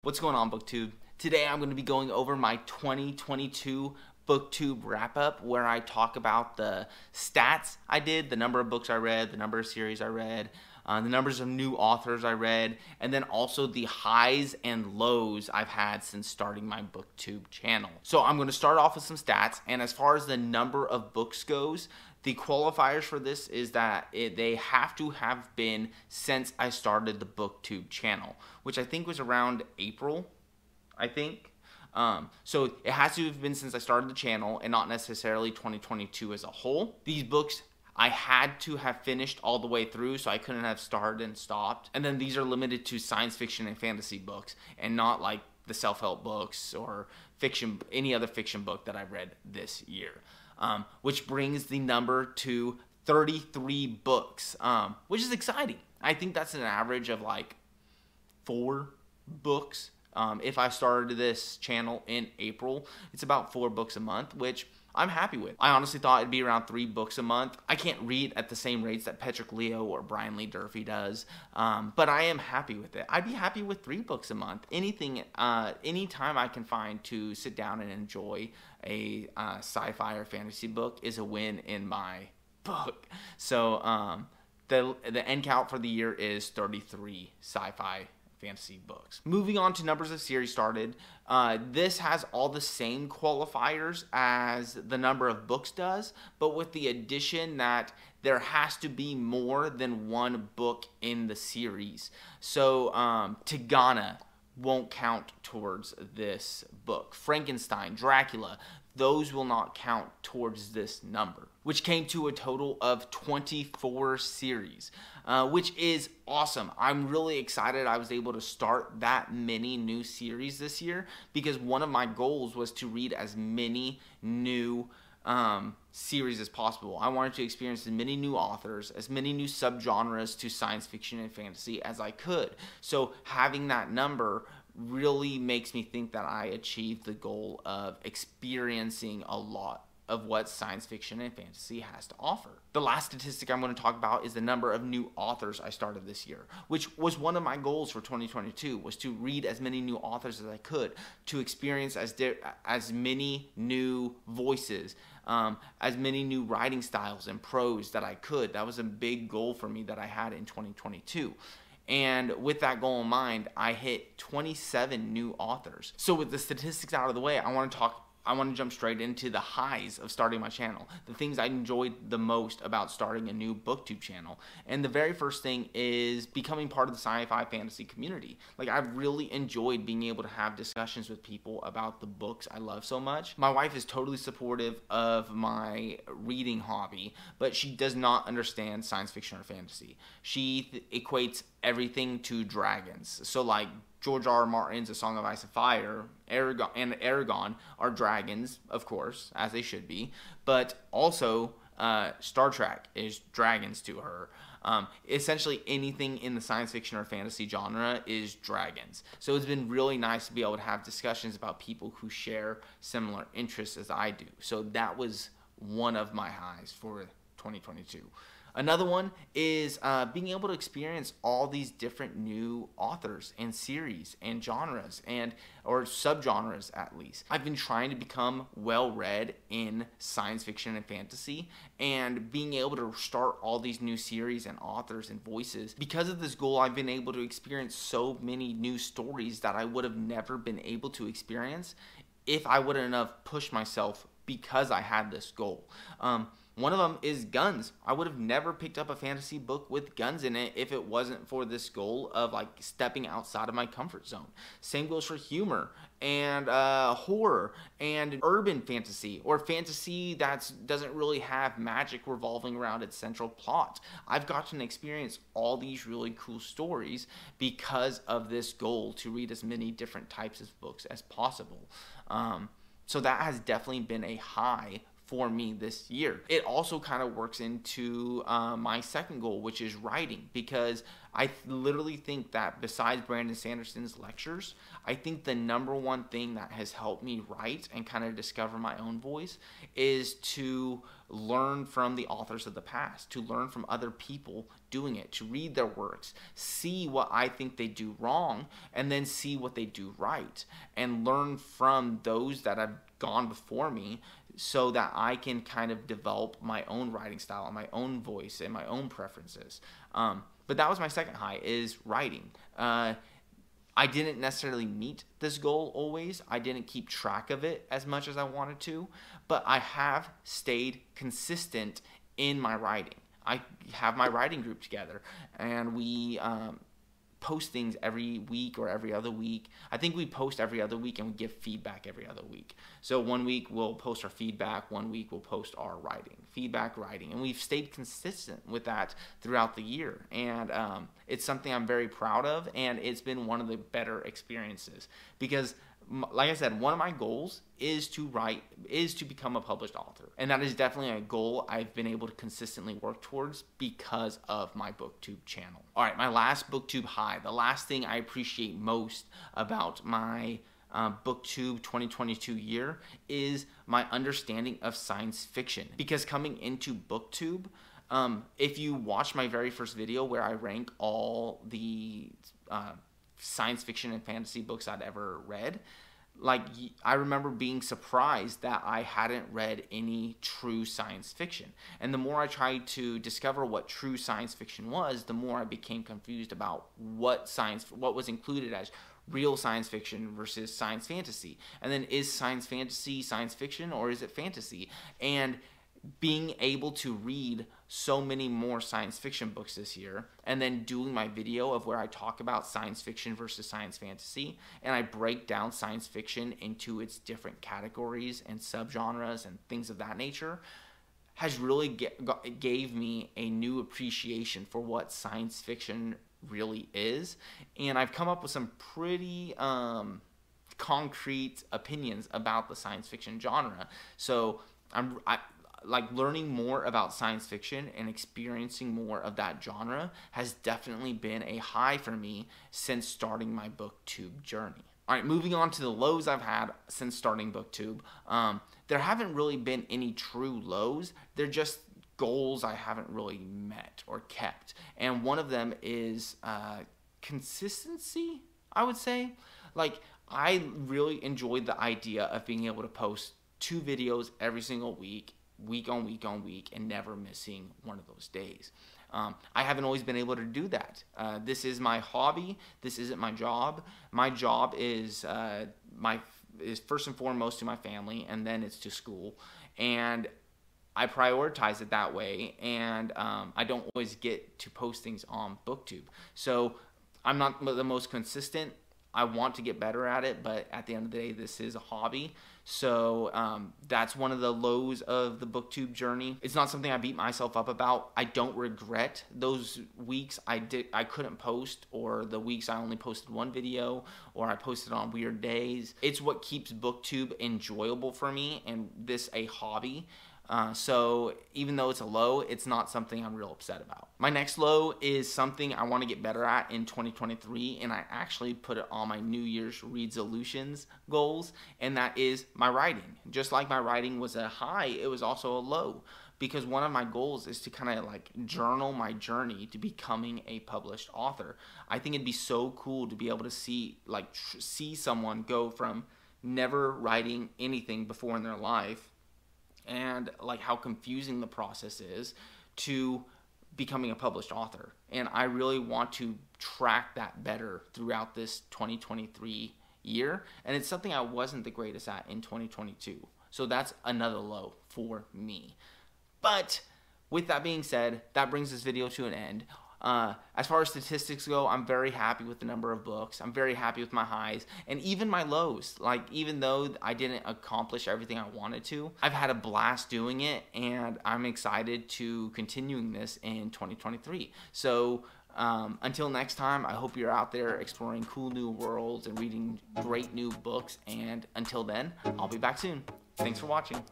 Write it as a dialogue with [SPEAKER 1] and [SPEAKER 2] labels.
[SPEAKER 1] What's going on, BookTube? Today I'm going to be going over my 2022 BookTube wrap-up where I talk about the stats I did, the number of books I read, the number of series I read, the numbers of new authors I read, and then also the highs and lows I've had since starting my BookTube channel. So I'm going to start off with some stats, and as far as the number of books goes, the qualifiers for this is that they have to have been since I started the BookTube channel, which I think was around April, I think. So it has to have been since I started the channel and not necessarily 2022 as a whole. These books I had to have finished all the way through, so I couldn't have started and stopped. And then these are limited to science fiction and fantasy books and not like the self-help books or fiction, any other fiction book that I read this year. Which brings the number to 33 books, which is exciting. I think that's an average of like 4 books. If I started this channel in April, it's about 4 books a month, which I'm happy with. I honestly thought it'd be around 3 books a month. I can't read at the same rates that Patrick Leo or Brian Lee Durfee does, but I am happy with it. I'd be happy with 3 books a month. Anything, anytime I can find to sit down and enjoy a sci-fi or fantasy book is a win in my book. So the end count for the year is 33 sci-fi fantasy books. Moving on to numbers of series started, this has all the same qualifiers as the number of books does, but with the addition that there has to be more than 1 book in the series. So Tigana won't count towards this book. Frankenstein, Dracula, those will not count towards this number, which came to a total of 24 series, which is awesome. I'm really excited I was able to start that many new series this year because one of my goals was to read as many new series as possible. I wanted to experience as many new authors, as many new subgenres to science fiction and fantasy as I could. So having that number really makes me think that I achieved the goal of experiencing a lot of what science fiction and fantasy has to offer. The last statistic I'm going to talk about is the number of new authors I started this year, which was one of my goals for 2022, was to read as many new authors as I could, to experience as many new voices, as many new writing styles and prose that I could. That was a big goal for me that I had in 2022. And with that goal in mind, I hit 27 new authors. So with the statistics out of the way, I want to jump straight into the highs of starting my channel, the things I enjoyed the most about starting a new BookTube channel. And the very first thing is becoming part of the sci-fi fantasy community. Like, I've really enjoyed being able to have discussions with people about the books I love so much. My wife is totally supportive of my reading hobby, but she does not understand science fiction or fantasy. She equates everything to dragons. So like George R. R. Martin's A Song of Ice and Fire, Aragon are dragons, of course, as they should be, but also Star Trek is dragons to her. Essentially anything in the science fiction or fantasy genre is dragons. So it's been really nice to be able to have discussions about people who share similar interests as I do. So that was one of my highs for 2022. Another one is being able to experience all these different new authors and series and genres or subgenres at least. I've been trying to become well-read in science fiction and fantasy, and being able to start all these new series and authors and voices. Because of this goal, I've been able to experience so many new stories that I would have never been able to experience if I wouldn't have pushed myself because I had this goal. One of them is guns. I would have never picked up a fantasy book with guns in it if it wasn't for this goal of like stepping outside of my comfort zone. Same goes for humor and horror and urban fantasy, or fantasy that doesn't really have magic revolving around its central plot. I've gotten to experience all these really cool stories because of this goal to read as many different types of books as possible. So that has definitely been a high for me this year. It also kind of works into my second goal, which is writing, because I literally think that besides Brandon Sanderson's lectures, I think the number one thing that has helped me write and kind of discover my own voice is to learn from the authors of the past, to learn from other people doing it, to read their works, see what I think they do wrong, and then see what they do right, and learn from those that have gone before me so that I can kind of develop my own writing style and my own voice and my own preferences. But that was my second high, is writing. I didn't necessarily meet this goal always. I didn't keep track of it as much as I wanted to, but I have stayed consistent in my writing. I have my writing group together, and we post things every week or every other week. I think we post every other week, and we give feedback every other week. So one week we'll post our feedback, one week we'll post our writing, feedback, writing, and we've stayed consistent with that throughout the year. And it's something I'm very proud of, and it's been one of the better experiences because, like I said, one of my goals is to become a published author. And that is definitely a goal I've been able to consistently work towards because of my BookTube channel. All right, my last BookTube high, the last thing I appreciate most about my BookTube 2022 year is my understanding of science fiction. Because coming into BookTube, if you watch my very first video where I rank all the science fiction and fantasy books I'd ever read, like, I remember being surprised that I hadn't read any true science fiction. And the more I tried to discover what true science fiction was, the more I became confused about what was included as real science fiction versus science fantasy. And then, is science fantasy science fiction, or is it fantasy? And being able to read so many more science fiction books this year, and then doing my video of where I talk about science fiction versus science fantasy, and I break down science fiction into its different categories and subgenres and things of that nature, has really gave me a new appreciation for what science fiction really is. And I've come up with some pretty concrete opinions about the science fiction genre. So I like learning more about science fiction and experiencing more of that genre has definitely been a high for me since starting my BookTube journey. All right, moving on to the lows I've had since starting BookTube. There haven't really been any true lows. They're just goals I haven't really met or kept. And one of them is consistency, I would say. Like, I really enjoyed the idea of being able to post 2 videos every single week, week on week on week, and never missing one of those days. I haven't always been able to do that. This is my hobby. This isn't my job. My job is first and foremost to my family, and then it's to school. And I prioritize it that way, and I don't always get to post things on BookTube. So I'm not the most consistent. I want to get better at it, but at the end of the day, this is a hobby. So that's one of the lows of the BookTube journey. It's not something I beat myself up about. I don't regret those weeks I couldn't post, or the weeks I only posted 1 video, or I posted on weird days. It's what keeps BookTube enjoyable for me and this a hobby. So even though it's a low, it's not something I'm real upset about. My next low is something I want to get better at in 2023, and I actually put it on my New Year's resolutions goals, and that is my writing. Just like my writing was a high, it was also a low, because one of my goals is to kind of like journal my journey to becoming a published author. I think it'd be so cool to be able to see someone go from never writing anything before in their life, and like how confusing the process is, to becoming a published author. And I really want to track that better throughout this 2023 year. And it's something I wasn't the greatest at in 2022. So that's another low for me. But with that being said, that brings this video to an end. As far as statistics go, I'm very happy with the number of books. I'm very happy with my highs and even my lows. Like, even though I didn't accomplish everything I wanted to, I've had a blast doing it, and I'm excited to continuing this in 2023. So until next time, I hope you're out there exploring cool new worlds and reading great new books. And until then, I'll be back soon. Thanks for watching.